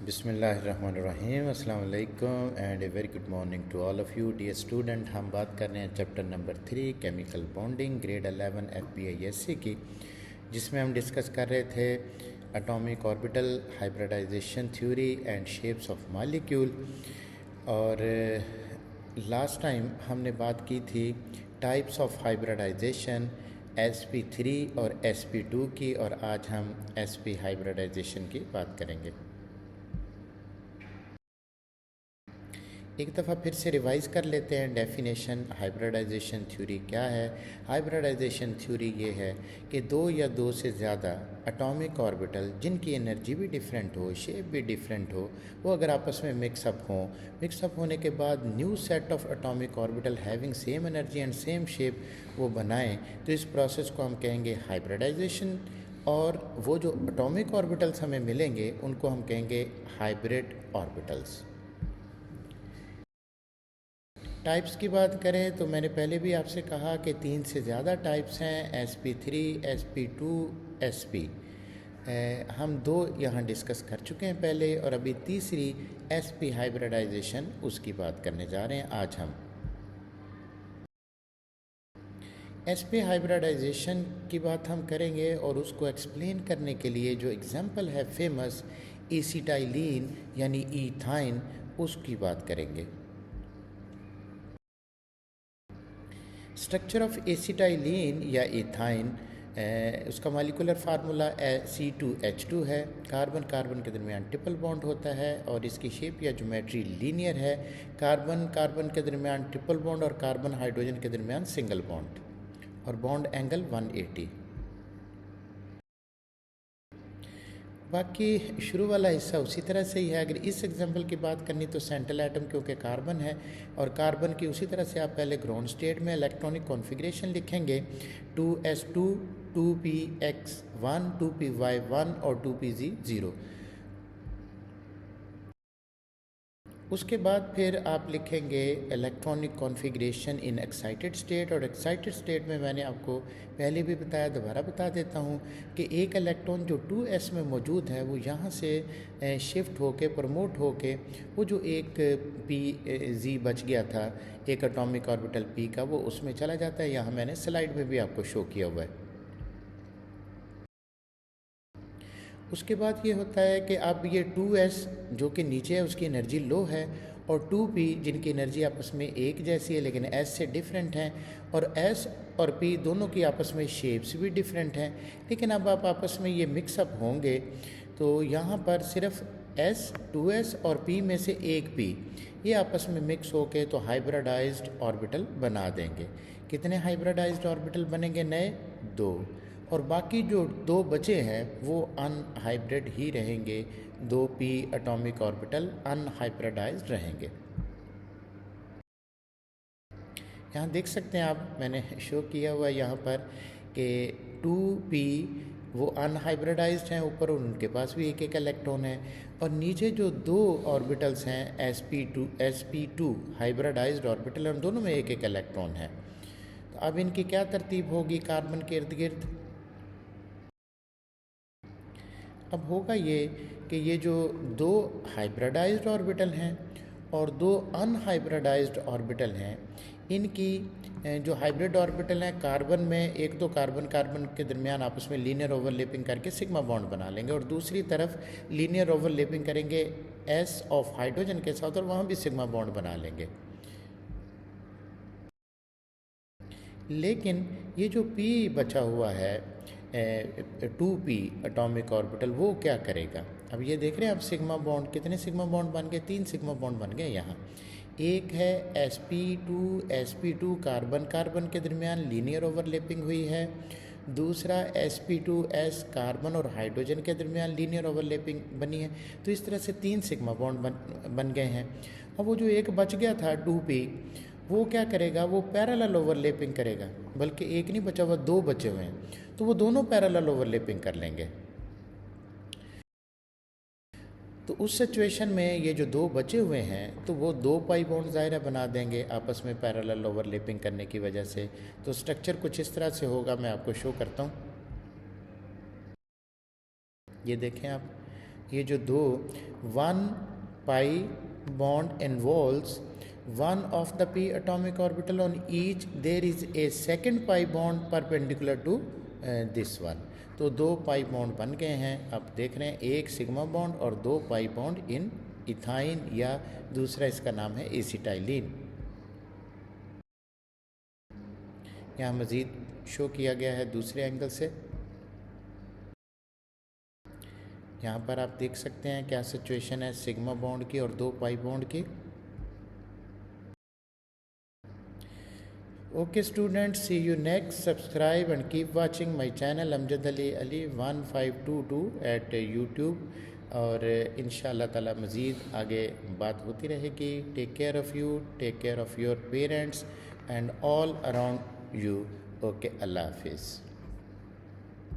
बिस्मिल्लाहिर्रहमानिर्रहीम अस्सलाम वालेकुम and a very good morning to all of you dear student. हम बात कर रहे हैं chapter number 3 chemical bonding grade 11 FBISC की, जिसमें हम डिस्कस कर रहे थे atomic orbital hybridization theory and shapes of molecule. और लास्ट टाइम हमने बात की थी टाइप्स ऑफ हाइब्रिडाइजेशन sp3 और sp2 की, और आज हम sp हाइब्रिडाइजेशन की बात करेंगे। एक दफ़ा फिर से रिवाइज़ कर लेते हैं डेफिनेशन हाइब्रिडाइजेशन थ्योरी क्या है। हाइब्रिडाइजेशन थ्योरी ये है कि दो या दो से ज़्यादा एटॉमिक ऑर्बिटल जिनकी एनर्जी भी डिफरेंट हो, शेप भी डिफरेंट हो, वो अगर आपस में मिक्सअप हों, मिक्सअप होने के बाद new set of atomic orbital having same energy and same shape वो बनाएं, तो इस प्रोसेस को हम कहेंगे हाइब्रिडाइजेशन। और वो जो एटॉमिक ऑर्बिटल्स हमें मिलेंगे उनको हम कहेंगे हाइब्रिड ऑर्बिटल्स। टाइप्स की बात करें तो मैंने पहले भी आपसे कहा कि 3 से ज़्यादा टाइप्स हैं, sp3, sp2, sp। हम 2 यहाँ डिस्कस कर चुके हैं पहले, और अभी तीसरी sp हाइब्रिडाइजेशन उसकी बात करने जा रहे हैं आज हम। sp हाइब्रिडाइजेशन की बात हम करेंगे, और उसको एक्सप्लेन करने के लिए जो एग्जांपल है फेमस एसिटाइलिन यानी ईथाइन, उसकी बात करेंगे। स्ट्रक्चर ऑफ एसिटाइलिन या इथाइन, उसका मॉलिक्यूलर फार्मूला C2H2 है। कार्बन कार्बन के दरमियान ट्रिपल बॉन्ड होता है और इसकी शेप या ज्योमेट्री लीनियर है। कार्बन कार्बन के दरमियान ट्रिपल बॉन्ड और कार्बन हाइड्रोजन के दरमियान सिंगल बॉन्ड, और बॉन्ड एंगल 180। बाकी शुरू वाला हिस्सा उसी तरह से ही है। अगर इस एग्जांपल की बात करनी तो सेंट्रल एटम क्योंकि कार्बन है, और कार्बन की उसी तरह से आप पहले ग्राउंड स्टेट में इलेक्ट्रॉनिक कॉन्फ़िगरेशन लिखेंगे 2s2 2px1 2py1 और 2pz0। उसके बाद फिर आप लिखेंगे electronic configuration in excited state, और एक्साइटेड स्टेट में मैंने आपको पहले भी बताया, दोबारा बता देता हूँ कि एक इलेक्ट्रॉन जो 2s में मौजूद है वो यहाँ से शिफ्ट होके प्रमोट होके वो जो एक pz बच गया था, एक एटॉमिक ऑर्बिटल p का, वो उसमें चला जाता है। यहाँ मैंने स्लाइड में भी आपको शो किया हुआ है। उसके बाद ये होता है कि अब ये 2s जो कि नीचे है उसकी एनर्जी लो है, और 2p जिनकी एनर्जी आपस में एक जैसी है लेकिन s से डिफरेंट हैं, और s और p दोनों की आपस में शेप्स भी डिफरेंट हैं। लेकिन अब आप आपस में ये मिक्सअप होंगे तो यहाँ पर सिर्फ s 2s और p में से एक p ये आपस में मिक्स होके तो हाइब्रिडाइज्ड ऑर्बिटल बना देंगे। कितने हाइब्रिडाइज्ड ऑर्बिटल बनेंगे? नए 2। और बाकी जो 2 बचे हैं वो अनहाइब्रिड ही रहेंगे। 2p एटॉमिक ऑर्बिटल अनहाइब्रिडाइज्ड रहेंगे। यहाँ देख सकते हैं आप, मैंने शो किया हुआ यहाँ पर कि 2p वो अनहाइब्रिडाइज्ड हैं ऊपर, और उनके पास भी एक एक इलेक्ट्रॉन है, और नीचे जो 2 ऑर्बिटल्स हैं sp2 हाइब्रिडाइज्ड ऑर्बिटल, उन दोनों में एक एक इलेक्ट्रॉन है। तो अब इनकी क्या तरतीब होगी कार्बन के इर्द गिर्द? अब होगा ये कि ये जो 2 हाइब्रिडाइज्ड ऑर्बिटल हैं और 2 अनहाइब्रिडाइज्ड ऑर्बिटल हैं, इनकी जो हाइब्रिड ऑर्बिटल हैं कार्बन में एक दो कार्बन कार्बन के दरमियान आपस में लीनियर ओवरलैपिंग करके सिग्मा बॉन्ड बना लेंगे, और दूसरी तरफ लीनियर ओवरलैपिंग करेंगे s ऑफ हाइड्रोजन के साथ, और वहाँ भी सिग्मा बॉन्ड बना लेंगे। लेकिन ये जो p बचा हुआ है 2p एटॉमिक ऑर्बिटल, वो क्या करेगा? अब ये देख रहे हैं आप सिग्मा बॉन्ड, कितने सिग्मा बॉन्ड बन गए? 3 सिग्मा बॉन्ड बन गए यहाँ। एक है sp2 कार्बन कार्बन के दरमियान लीनियर ओवरलैपिंग हुई है। दूसरा sp2s कार्बन और हाइड्रोजन के दरमियान लीनियर ओवरलैपिंग बनी है। तो इस तरह से 3 सिग्मा बॉन्ड बन गए हैं। अब वो जो एक बच गया था 2p, वो क्या करेगा? वो पैरेलल ओवरलैपिंग करेगा, बल्कि एक नहीं बचा हुआ, 2 बचे हुए हैं, तो वो दोनों पैरेलल ओवरलैपिंग कर लेंगे। तो उस सिचुएशन में ये जो 2 बचे हुए हैं तो वो 2 पाई बॉन्ड ज़ाहिर बना देंगे आपस में पैरेलल ओवरलैपिंग करने की वजह से। तो स्ट्रक्चर कुछ इस तरह से होगा, मैं आपको शो करता हूँ। ये देखें आप, ये जो दो 1 pi bond involves one of the p atomic orbital on each, there is a second pi bond perpendicular to this one. तो दो पाई बॉन्ड बन गए हैं. अब देख रहे हैं एक सिग्मा बॉन्ड और दो पाई बॉन्ड इन इथाइन, या दूसरा इसका नाम है एसिटाइलिन. यहाँ मज़ीद शो किया गया है दूसरे एंगल से. यहाँ पर आप देख सकते हैं क्या सिचुएशन है सिग्मा बॉन्ड की और दो पाई बॉन्ड की. Okay students, see you next. Subscribe and keep watching my channel Amjad Ali 1522 at YouTube. और इंशाअल्लाह ताला मज़ीद आगे बात होती रहेगी. Take care of you, take care of your parents and all around you. Okay, Allah हाफिज़.